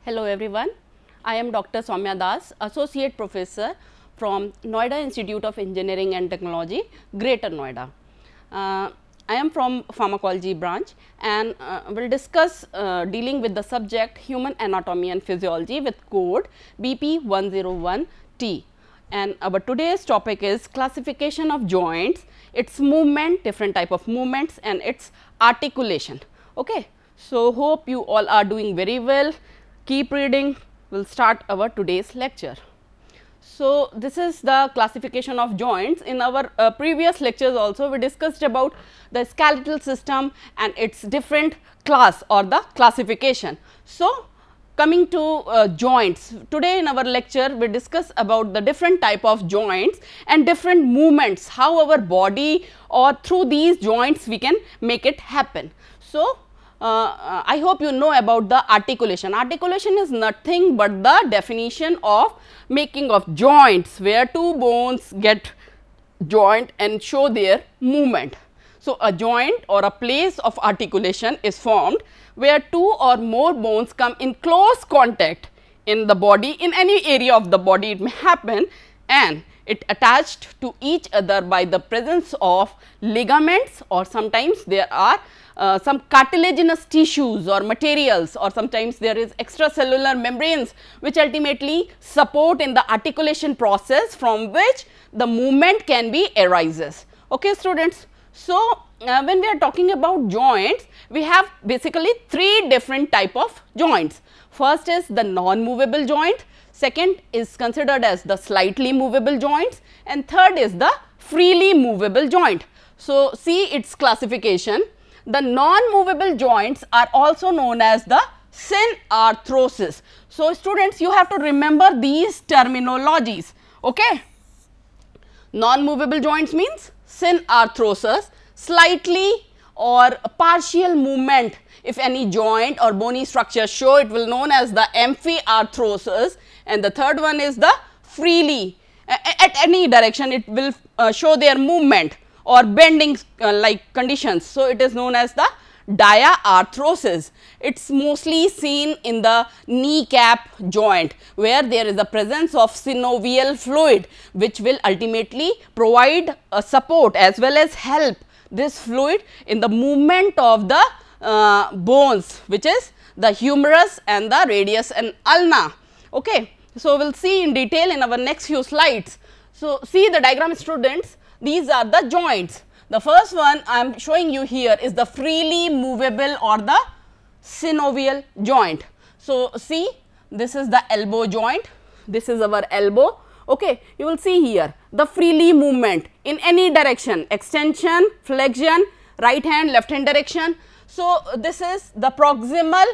Hello everyone, I am Dr. Soumya Das, Associate Professor from Noida Institute of Engineering and Technology, Greater Noida. I am from Pharmacology branch and will discuss dealing with the subject Human Anatomy and Physiology with code BP101T. And our today's topic is classification of joints, its movement, different type of movements and its articulation. Okay. So, hope you all are doing very well. Keep reading, we will start our today's lecture. So, this is the classification of joints. In our previous lectures also we discussed about the skeletal system and its different class or the classification. So, coming to joints, today in our lecture we discuss about the different type of joints and different movements, how our body or through these joints we can make it happen. So, I hope you know about the articulation. Articulation is nothing but the definition of making of joints where two bones get joined and show their movement. So, a joint or a place of articulation is formed where two or more bones come in close contact in the body, in any area of the body it may happen, and it attached to each other by the presence of ligaments, or sometimes there are some cartilaginous tissues or materials, or sometimes there is extracellular membranes which ultimately support in the articulation process from which the movement can be arises. Okay, students. So, when we are talking about joints, we have basically three different type of joints. First is the non-movable joint, second is considered as the slightly movable joints, and third is the freely movable joint. So, see its classification. The non-movable joints are also known as the synarthrosis. So, students, you have to remember these terminologies. Okay. Non-movable joints means synarthrosis, slightly or partial movement. If any joint or bony structure show, it will known as the amphiarthrosis, and the third one is the freely, at any direction it will show their movement or bending like conditions. So, it is known as the diarthrosis. It is mostly seen in the kneecap joint where there is a presence of synovial fluid which will ultimately provide a support as well as help this fluid in the movement of the bones, which is the humerus and the radius and ulna. Okay. So, we will see in detail in our next few slides. So, see the diagram, students. These are the joints. The first one I am showing you here is the freely movable or the synovial joint. So, see, this is the elbow joint, this is our elbow. Okay. You will see here the freely movement in any direction, extension, flexion, right hand, left hand direction. So, this is the proximal,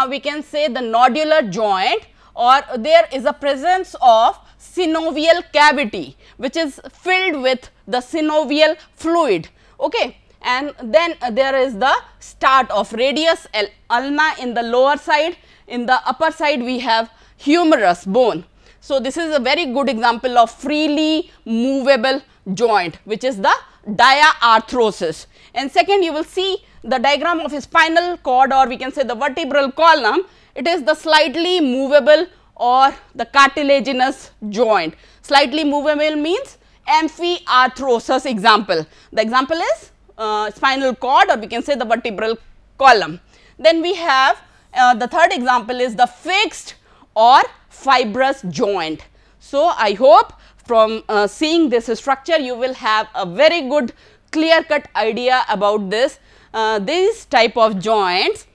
we can say the nodular joint, or there is a presence of synovial cavity which is filled with the synovial fluid. Okay. And then there is the start of radius ulna in the lower side, in the upper side we have humerus bone. So, this is a very good example of freely movable joint which is the diarthrosis. And second, you will see the diagram of a spinal cord, or we can say the vertebral column. It is the slightly movable or the cartilaginous joint. Slightly movable means amphiarthrosis example. The example is spinal cord, or we can say the vertebral column. Then we have the third example is the fixed or fibrous joint. So, I hope from seeing this structure you will have a very good clear cut idea about this. These type of joints,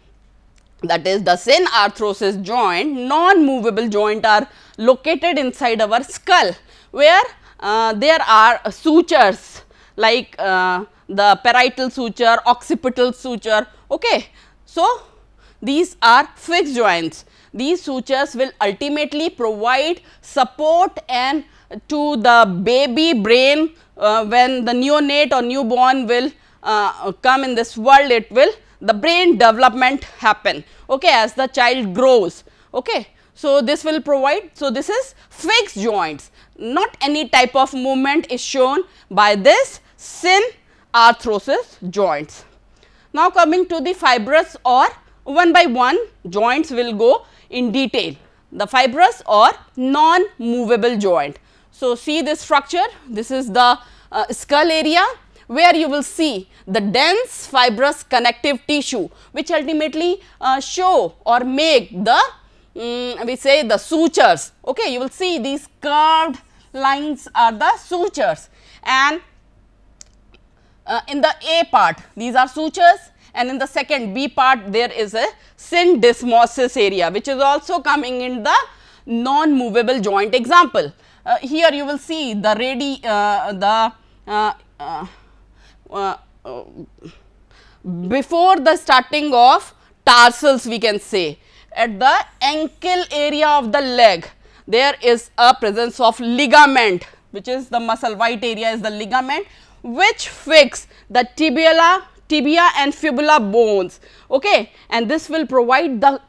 that is the synarthrosis joint, non-movable joint, are located inside our skull where there are sutures like the parietal suture, occipital suture. Okay. So, these are fixed joints. These sutures will ultimately provide support and to the baby brain when the neonate or newborn will come in this world, it will the brain development happen, okay, as the child grows. Okay. So, this will provide, so this is fixed joints, not any type of movement is shown by this synarthrosis joints. Now, coming to the fibrous or one by one joints will go in detail, the fibrous or non-movable joint. So, see this structure, this is the skull area where you will see the dense fibrous connective tissue which ultimately show or make the we say the sutures. Okay, you will see these curved lines are the sutures, and in the A part these are sutures, and in the second B part there is a syndesmosis area which is also coming in the non-movable joint example. Here you will see the before the starting of tarsals, we can say at the ankle area of the leg there is a presence of ligament, which is the muscle, white area is the ligament which fix the tibia and fibula bones. Okay, and this will provide the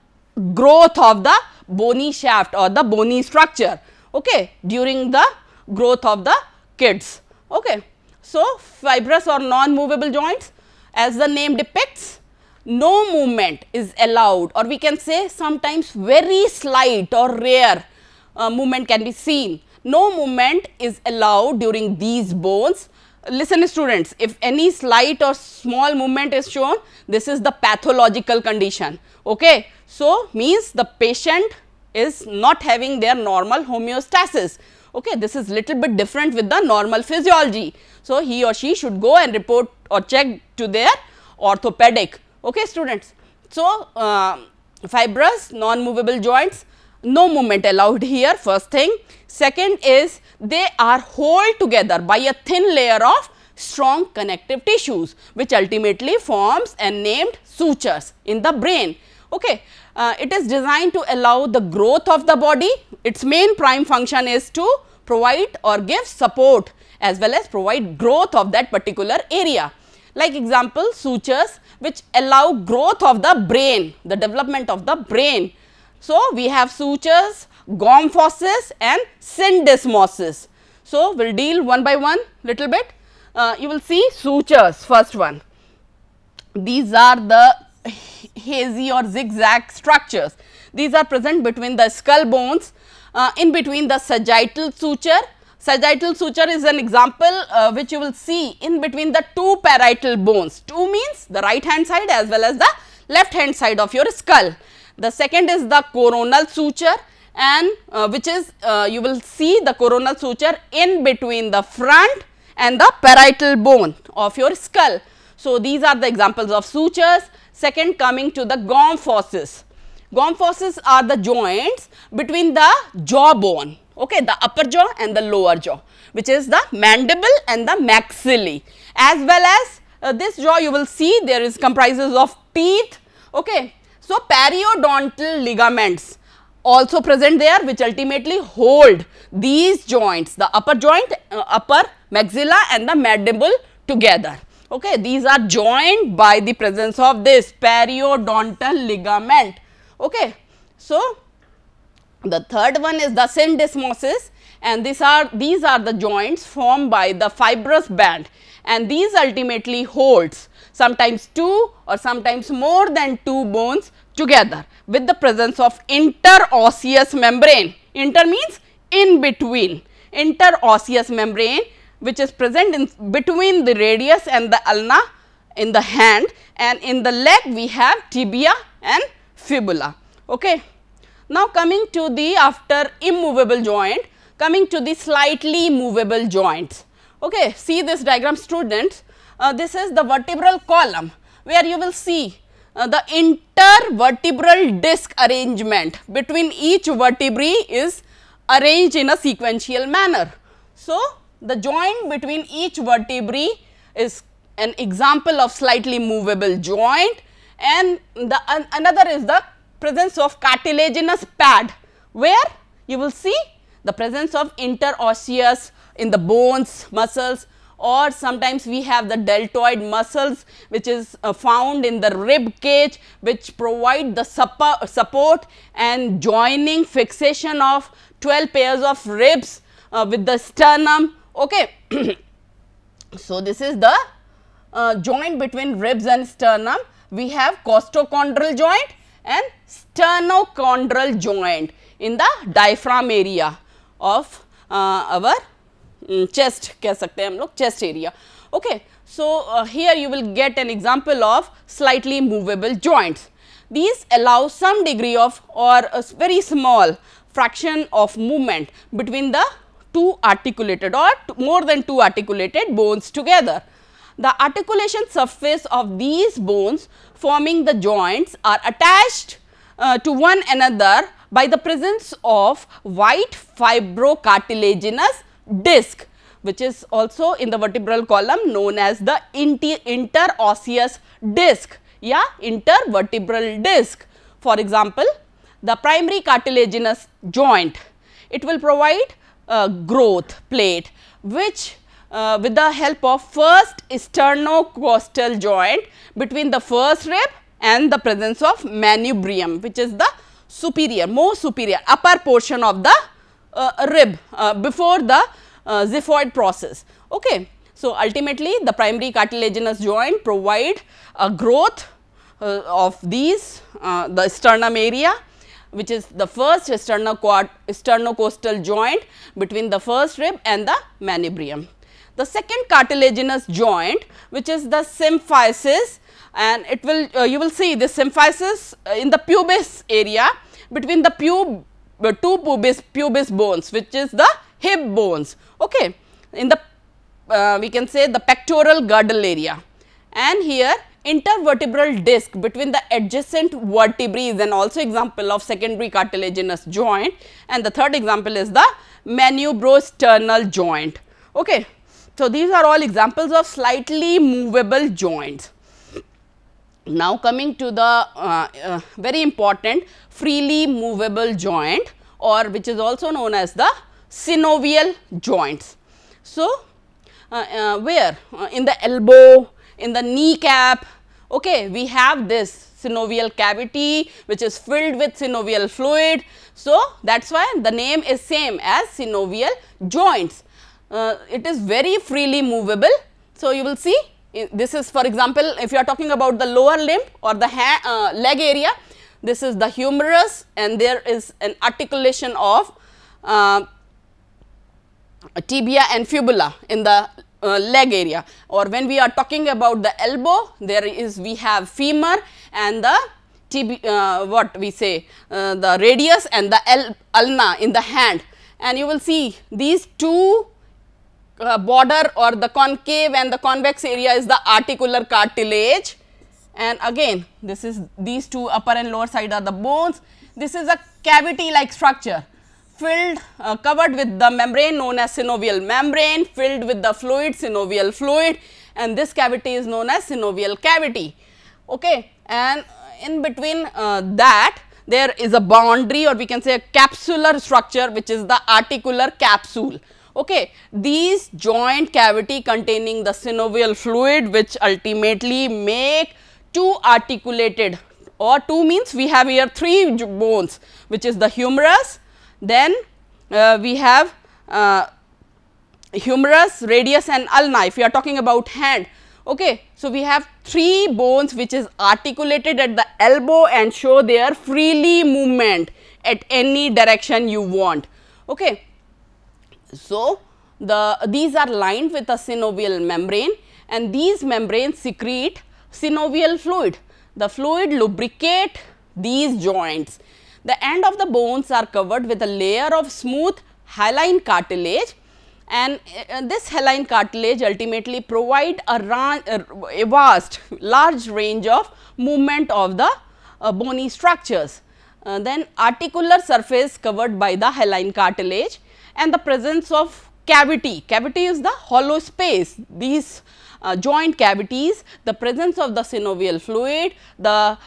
growth of the bony shaft or the bony structure, okay, during the growth of the kids. Okay. So, fibrous or non-movable joints, as the name depicts, no movement is allowed, or we can say sometimes very slight or rare movement can be seen. No movement is allowed during these bones. Listen students, if any slight or small movement is shown, this is the pathological condition. Okay. So, means the patient is not having their normal homeostasis. Okay, this is little bit different with the normal physiology. So, he or she should go and report or check to their orthopedic. Okay, students. So, fibrous non-movable joints, no movement allowed here, first thing. Second is they are held together by a thin layer of strong connective tissues which ultimately forms and named sutures in the brain. Okay. It is designed to allow the growth of the body. Its main prime function is to provide or give support as well as provide growth of that particular area. Like example, sutures which allow growth of the brain, the development of the brain. So, we have sutures, gomphosis and syndesmosis. So, we will deal one by one little bit. You will see sutures, first one. These are the hazy or zigzag structures. These are present between the skull bones, in between the sagittal suture. Sagittal suture is an example which you will see in between the two parietal bones. Two means the right hand side as well as the left hand side of your skull. The second is the coronal suture, and which is you will see the coronal suture in between the front and the parietal bone of your skull. So, these are the examples of sutures. Second, coming to the gomphosis. Gomphosis are the joints between the jawbone, okay, the upper jaw and the lower jaw, which is the mandible and the maxillae. As well as this jaw, you will see there is comprises of teeth. Okay. So, periodontal ligaments also present there which ultimately hold these joints, the upper joint, upper maxilla and the mandible together. Okay, these are joined by the presence of this periodontal ligament. Okay. So, the third one is the syndesmosis, and these are the joints formed by the fibrous band, and these ultimately holds sometimes two or sometimes more than two bones together with the presence of interosseous membrane. Inter means in between, interosseous membrane which is present in between the radius and the ulna in the hand, and in the leg we have tibia and fibula. Okay. Now, coming to the after immovable joint, coming to the slightly movable joints. Okay. See this diagram students, this is the vertebral column where you will see the intervertebral disc arrangement between each vertebrae is arranged in a sequential manner. So, the joint between each vertebrae is an example of slightly movable joint, and the another is the presence of cartilaginous pad, where you will see the presence of interosseous in the bones, muscles, or sometimes we have the deltoid muscles which is found in the rib cage, which provide the support and joining fixation of 12 pairs of ribs with the sternum. Okay. So, this is the joint between ribs and sternum we have costochondral joint and sternochondral joint in the diaphragm area of our chest, कह सकते हैं हम लोग chest area. Okay, so here you will get an example of slightly movable joints. These allow some degree of or a very small fraction of movement between the two articulated or more than two articulated bones together. The articulation surface of these bones forming the joints are attached to one another by the presence of white fibrocartilaginous disc, which is also in the vertebral column known as the interosseous disc, yeah, intervertebral disc. For example, the primary cartilaginous joint, it will provide a growth plate which with the help of first sternocostal joint between the first rib and the presence of manubrium, which is the superior, more superior upper portion of the rib before the xiphoid process. Okay. So, ultimately the primary cartilaginous joint provide a growth of these the sternum area, which is the first sternocostal joint between the first rib and the manubrium. The second cartilaginous joint, which is the symphysis, and it will you will see this symphysis in the pubis area between the two pubis bones, which is the hip bones. Okay, in the we can say the pectoral girdle area, and here intervertebral disc between the adjacent vertebrae is an also example of secondary cartilaginous joint, and the third example is the manubrosternal joint. Okay. So, these are all examples of slightly movable joints. Now, coming to the very important freely movable joint, or which is also known as the synovial joints. So, where in the elbow, in the kneecap, okay, we have this synovial cavity which is filled with synovial fluid. So, that is why the name is same as synovial joints. It is very freely movable. So, you will see this is, for example, if you are talking about the lower limb or the leg area, this is the humerus and there is an articulation of tibia and fibula in the leg area, or when we are talking about the elbow, there is we have femur and the tibia, what we say the radius and the ulna in the hand, and you will see these two border or the concave and the convex area is the articular cartilage, and again this is these two upper and lower side are the bones. This is a cavity like structure filled covered with the membrane known as synovial membrane, filled with the fluid synovial fluid, and this cavity is known as synovial cavity. Okay. And in between that there is a boundary, or we can say a capsular structure, which is the articular capsule. Okay. These joint cavity containing the synovial fluid, which ultimately make two articulated, or two means we have here three bones, which is the humerus, then we have humerus, radius and ulna if you are talking about hand. Okay. So, we have three bones which is articulated at the elbow and show their freely movement at any direction you want. Okay. So, these are lined with a synovial membrane, and these membranes secrete synovial fluid. The fluid lubricate these joints. The end of the bones are covered with a layer of smooth hyaline cartilage, and this hyaline cartilage ultimately provide a vast large range of movement of the bony structures. Then articular surface covered by the hyaline cartilage, and the presence of cavity. Cavity is the hollow space. These joint cavities, the presence of the synovial fluid, the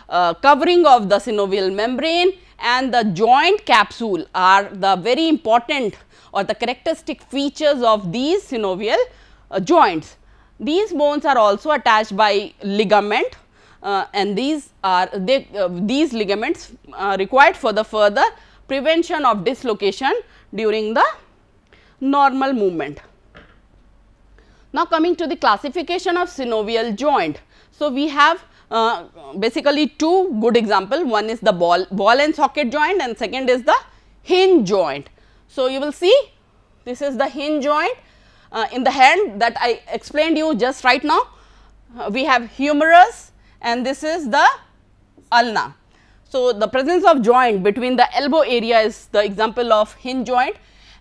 covering of the synovial membrane and the joint capsule are the very important or the characteristic features of these synovial joints. These bones are also attached by ligament, and these ligaments required for the further prevention of dislocation during the normal movement. Now, coming to the classification of synovial joint. So, we have basically two good example. One is the ball and socket joint, and second is the hinge joint. So, you will see this is the hinge joint in the hand that I explained you just right now. We have humerus and this is the ulna. So, the presence of joint between the elbow area is the example of hinge joint,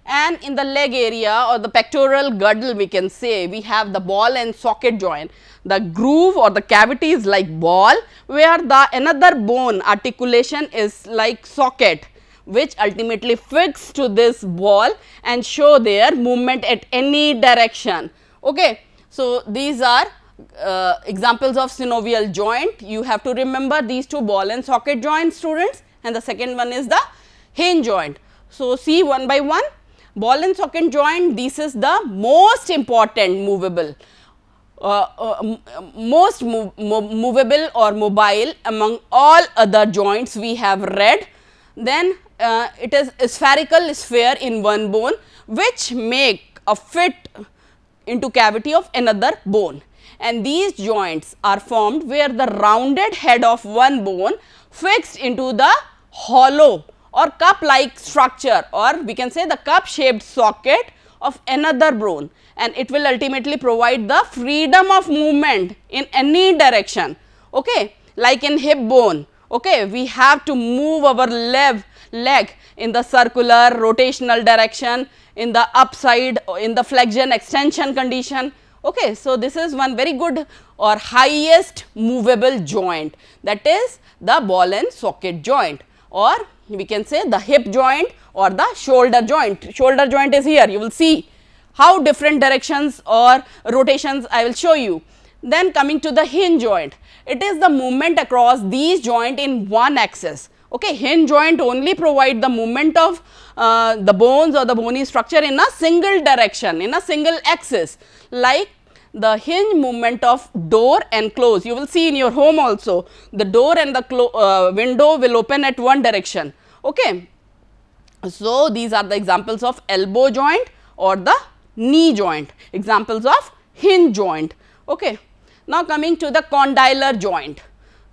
and in the leg area or the pectoral girdle we can say we have the ball and socket joint. The groove or the cavity is like ball, where the another bone articulation is like socket, which ultimately fix to this ball and show their movement at any direction. Okay. So, these are examples of synovial joint. You have to remember these two, ball and socket joint, students, and the second one is the hinge joint. So, see one by one. Ball and socket joint, this is the most important movable, most movable or mobile among all other joints we have read. Then it is a spherical sphere in one bone, which make a fit into cavity of another bone, and these joints are formed where the rounded head of one bone fixed into the hollow or cup like structure, or we can say the cup shaped socket of another bone, and it will ultimately provide the freedom of movement in any direction. Okay. Like in hip bone, okay, we have to move our leg in the circular rotational direction, in the upside, in the flexion extension condition. Okay. So, this is one very good or highest movable joint, that is the ball and socket joint, or we can say the hip joint or the shoulder joint. Shoulder joint is here, you will see how different directions or rotations I will show you. Then coming to the hinge joint, it is the movement across these joint in one axis. Okay. Hinge joint only provide the movement of the bones or the bony structure in a single direction, in a single axis, like the hinge movement of door and close. You will see in your home also, the door and the window will open at one direction. Okay. So, these are the examples of elbow joint or the knee joint, examples of hinge joint. Okay. Now, coming to the condylar joint.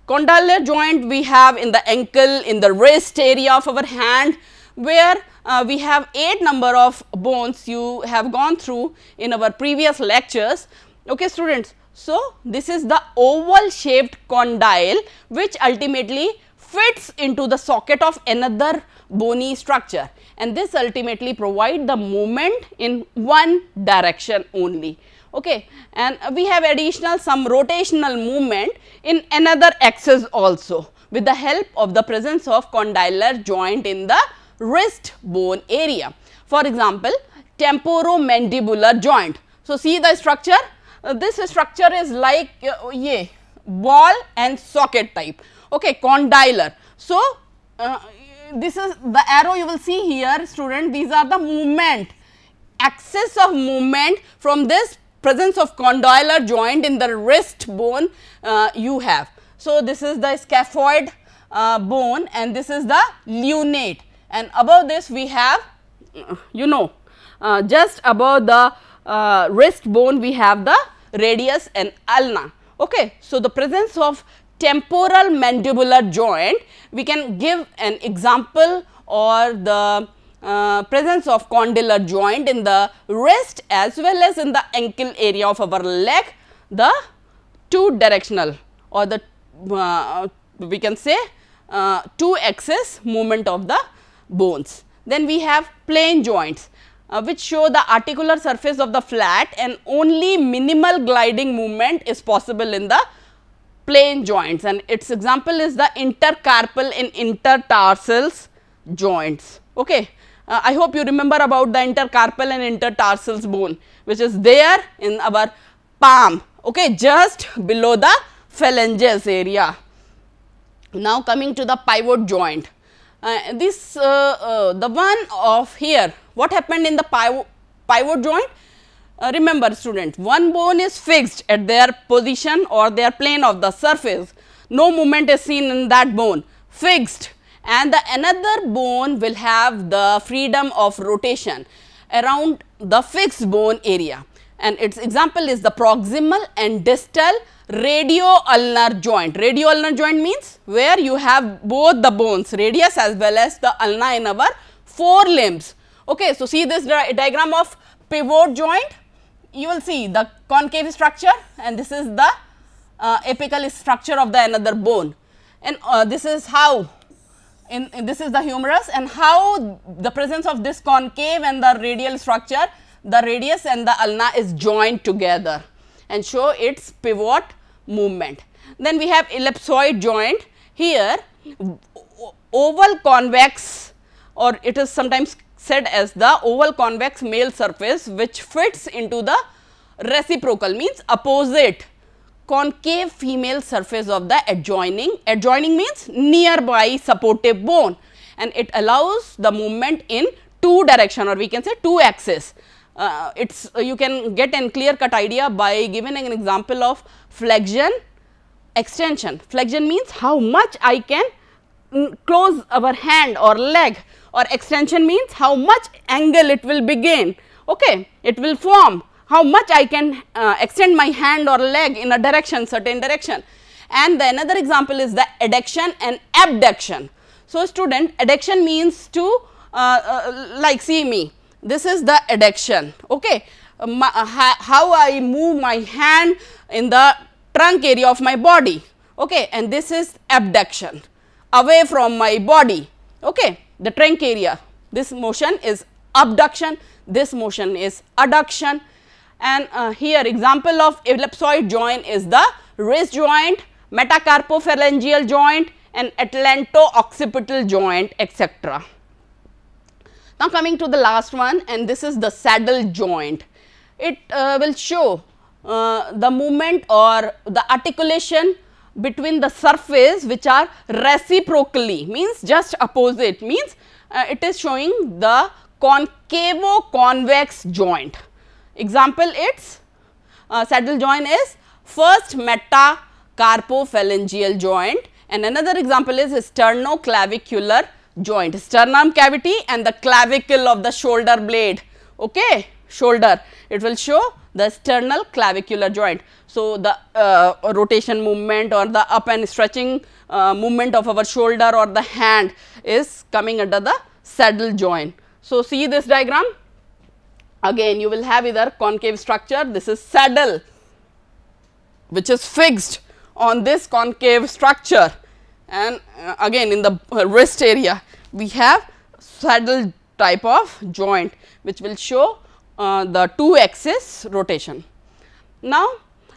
Condylar joint we have in the ankle, in the wrist area of our hand, where we have 8 number of bones you have gone through in our previous lectures. Okay, students. So, this is the oval shaped condyle, which ultimately fits into the socket of another bony structure, and this ultimately provide the movement in one direction only. Okay. And we have additional some rotational movement in another axis also, with the help of the presence of condylar joint in the wrist bone area. For example, temporomandibular joint. So, see the structure. This structure is like ball and socket type. Okay, condylar. So, this is the arrow you will see here, student. These are the movement, axis of movement from this presence of condylar joint in the wrist bone you have. So, this is the scaphoid bone and this is the lunate, and above this we have just above the wrist bone we have the radius and ulna. Okay. So, the presence of temporal mandibular joint, we can give an example, or the presence of condylar joint in the wrist as well as in the ankle area of our leg, the two directional or the we can say 2 axis movement of the bones. Then we have plane joints, which show the articular surface of the flat, and only minimal gliding movement is possible in the plane joints, and its example is the intercarpal and intertarsals joints. Okay. I hope you remember about the intercarpal and intertarsals bone, which is there in our palm, okay, just below the phalanges area. Now, coming to the pivot joint, the one of here, what happened in the pivot joint? Remember students, one bone is fixed at their position or their plane of the surface, no movement is seen in that bone, fixed, and the another bone will have the freedom of rotation around the fixed bone area, and its example is the proximal and distal radio-ulnar joint. Radio-ulnar joint means where you have both the bones, radius as well as the ulna in our forelimbs. Okay, so see this diagram of pivot joint, you will see the concave structure and this is the apical structure of the another bone, and this is how this is the humerus, and how the presence of this concave and the radial structure, the radius and the ulna is joined together and show its pivot movement. Then we have ellipsoid joint. Here oval convex, or it is sometimes said as the oval convex male surface which fits into the reciprocal, means opposite concave female surface of the adjoining means nearby supportive bone, and it allows the movement in two direction, or we can say two axis. It's you can get a clear cut idea by giving an example of flexion, extension. Flexion means how much I can close our hand or leg, or extension means how much angle it will begin, okay, it will form, how much I can extend my hand or leg in a direction, certain direction. And the another example is the adduction and abduction. So student, adduction means to like see me, this is the adduction, okay, how I move my hand in the trunk area of my body, okay, and this is abduction, away from my body, okay, the trunk area. This motion is abduction, this motion is adduction. And here example of ellipsoid joint is the wrist joint, metacarpophalangeal joint and atlanto-occipital joint, etc. Now coming to the last one, and this is the saddle joint. It will show the movement or the articulation between the surface which are reciprocally, means just opposite, means it is showing the concavo-convex joint. Example, its saddle joint is first metacarpophalangeal joint, and another example is sternoclavicular joint, sternum cavity and the clavicle of the shoulder blade, okay, shoulder, it will show the sternal clavicular joint. So, the rotation movement or the up and stretching movement of our shoulder or the hand is coming under the saddle joint. So, see this diagram. Again you will have either concave structure, this is saddle which is fixed on this concave structure, and again in the wrist area we have saddle type of joint which will show the two axis rotation. Now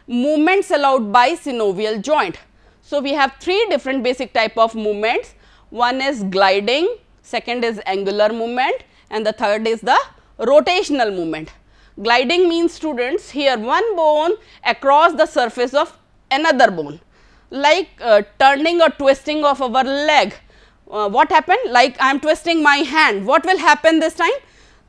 movements allowed by synovial joint. So we have three different basic type of movements, one is gliding, second is angular movement and the third is the rotational movement. Gliding means students, here one bone across the surface of another bone, like turning or twisting of our leg. What happened? Like I am twisting my hand, what will happen this time?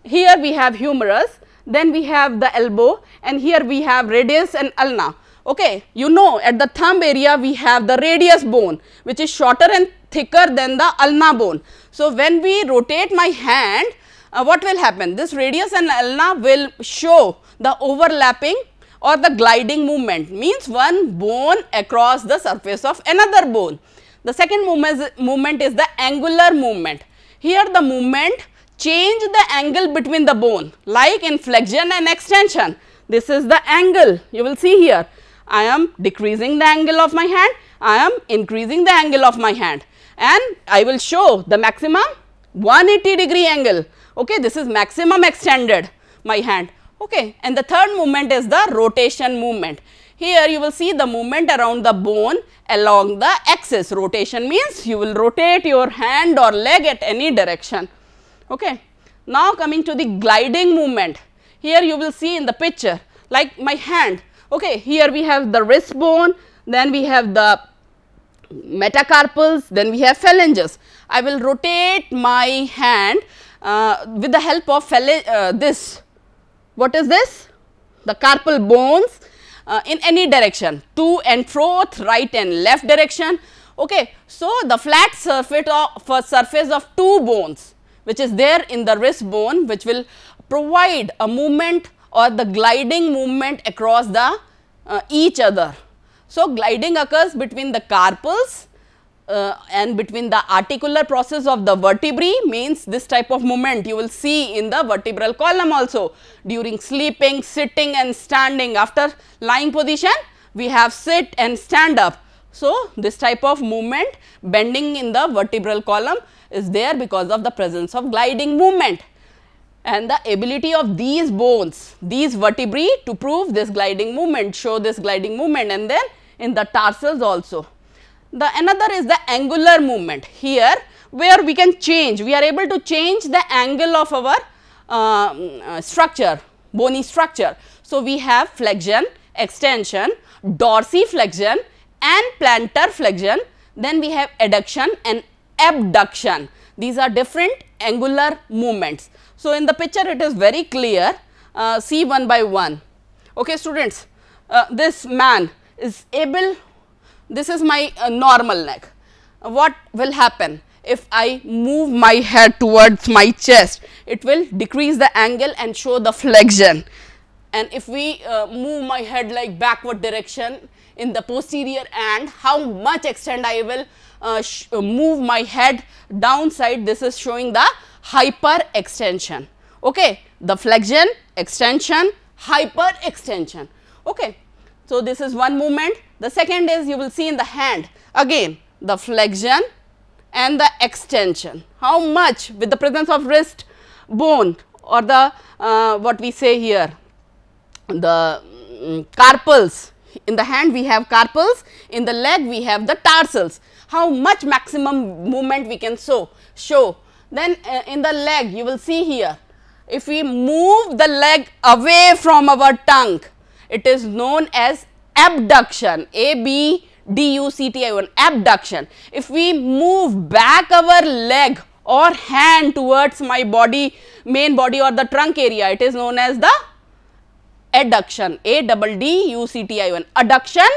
Here we have humerus, then we have the elbow, and here we have radius and ulna. Okay, you know at the thumb area we have the radius bone which is shorter and thicker than the ulna bone. So when we rotate my hand, what will happen? This radius and ulna will show the overlapping or the gliding movement, means one bone across the surface of another bone. The second movement is the angular movement. Here the movement change the angle between the bone, like in flexion and extension. This is the angle, you will see here. I am decreasing the angle of my hand, I am increasing the angle of my hand, and I will show the maximum 180-degree angle. Okay, this is maximum extended my hand. Okay, and the third movement is the rotation movement. Here you will see the movement around the bone along the axis. Rotation means you will rotate your hand or leg at any direction. Okay. Now coming to the gliding movement. Here you will see in the picture like my hand. Okay, here we have the wrist bone, then we have the metacarpals, then we have phalanges. I will rotate my hand with the help of this. What is this? The carpal bones in any direction, to and fro, right and left direction. Okay, so the flat surface of two bones which is there in the wrist bone, which will provide a movement or the gliding movement across the each other. So, gliding occurs between the carpals and between the articular process of the vertebrae, means this type of movement you will see in the vertebral column also during sleeping, sitting and standing. After lying position we have sit and stand up. So, this type of movement bending in the vertebral column is there because of the presence of gliding movement, and the ability of these bones, these vertebrae to prove this gliding movement, show this gliding movement, and then in the tarsals also. The another is the angular movement, here where we can change, we are able to change the angle of our structure, bony structure. So, we have flexion, extension, dorsiflexion and plantar flexion, then we have adduction and abduction. These are different angular movements. So, in the picture it is very clear, see one by one. Okay, students, this man is able, this is my normal neck. What will happen if I move my head towards my chest? It will decrease the angle and show the flexion. And if we move my head like backward direction in the posterior end, how much extent I will move my head downside, this is showing the hyper extension. Okay, the flexion, extension, hyper extension. Okay. So, this is one movement. The second is you will see in the hand, again the flexion and the extension. How much with the presence of wrist bone or the what we say here, the carpals. In the hand we have carpals, in the leg we have the tarsals. How much maximum movement we can show. Then in the leg you will see here, if we move the leg away from our tongue, it is known as abduction, A-B-D-U-C-T-I-O-N, abduction. If we move back our leg or hand towards my body, main body or the trunk area, it is known as the adduction, A-D-D-U-C-T-I-O-N, adduction,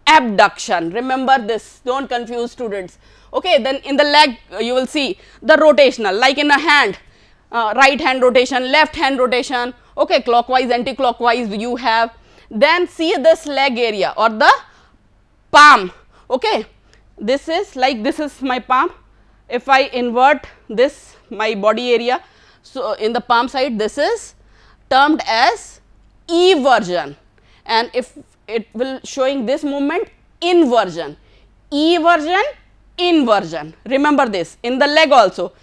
abduction. Remember this, do not confuse students. Okay, then in the leg you will see the rotational, like in a hand, right hand rotation, left hand rotation, okay, clockwise, anti-clockwise you have. Then see this leg area or the palm. Okay, this is like, this is my palm. If I invert this my body area, so in the palm side this is termed as eversion, and if it will showing this movement, inversion, eversion, inversion. Remember this in the leg also,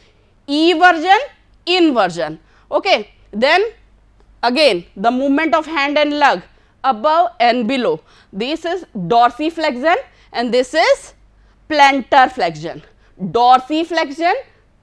eversion, inversion. Okay, then again the movement of hand and leg above and below, this is dorsiflexion and this is plantar flexion, dorsiflexion,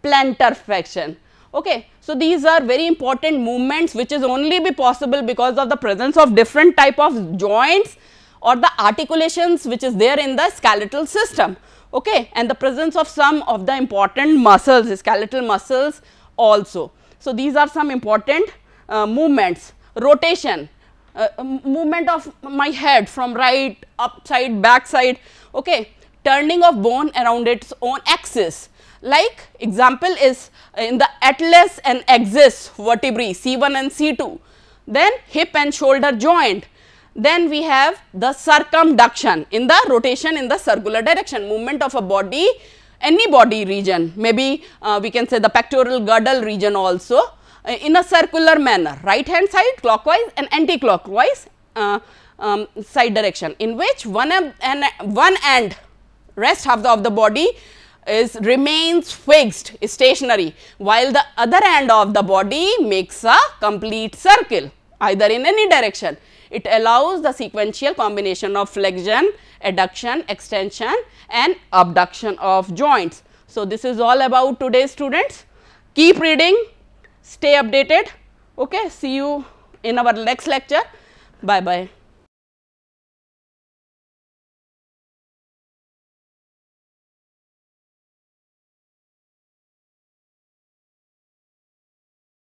plantar flexion. Okay. So, these are very important movements which is only be possible because of the presence of different type of joints or the articulations which is there in the skeletal system. Okay. And the presence of some of the important muscles, skeletal muscles also. So, these are some important movements. Rotation, movement of my head from right, upside, backside, okay, turning of bone around its own axis. Like example is in the atlas and axis vertebrae C1 and C2, then hip and shoulder joint. Then we have the circumduction, in the rotation in the circular direction, movement of a body, any body region, maybe we can say the pectoral girdle region also in a circular manner, right hand side clockwise and anti-clockwise side direction, in which one end, rest half of the body remains fixed, stationary, while the other end of the body makes a complete circle either in any direction. It allows the sequential combination of flexion, adduction, extension and abduction of joints. So, this is all about today, students. Keep reading, stay updated. Okay, see you in our next lecture. Bye bye.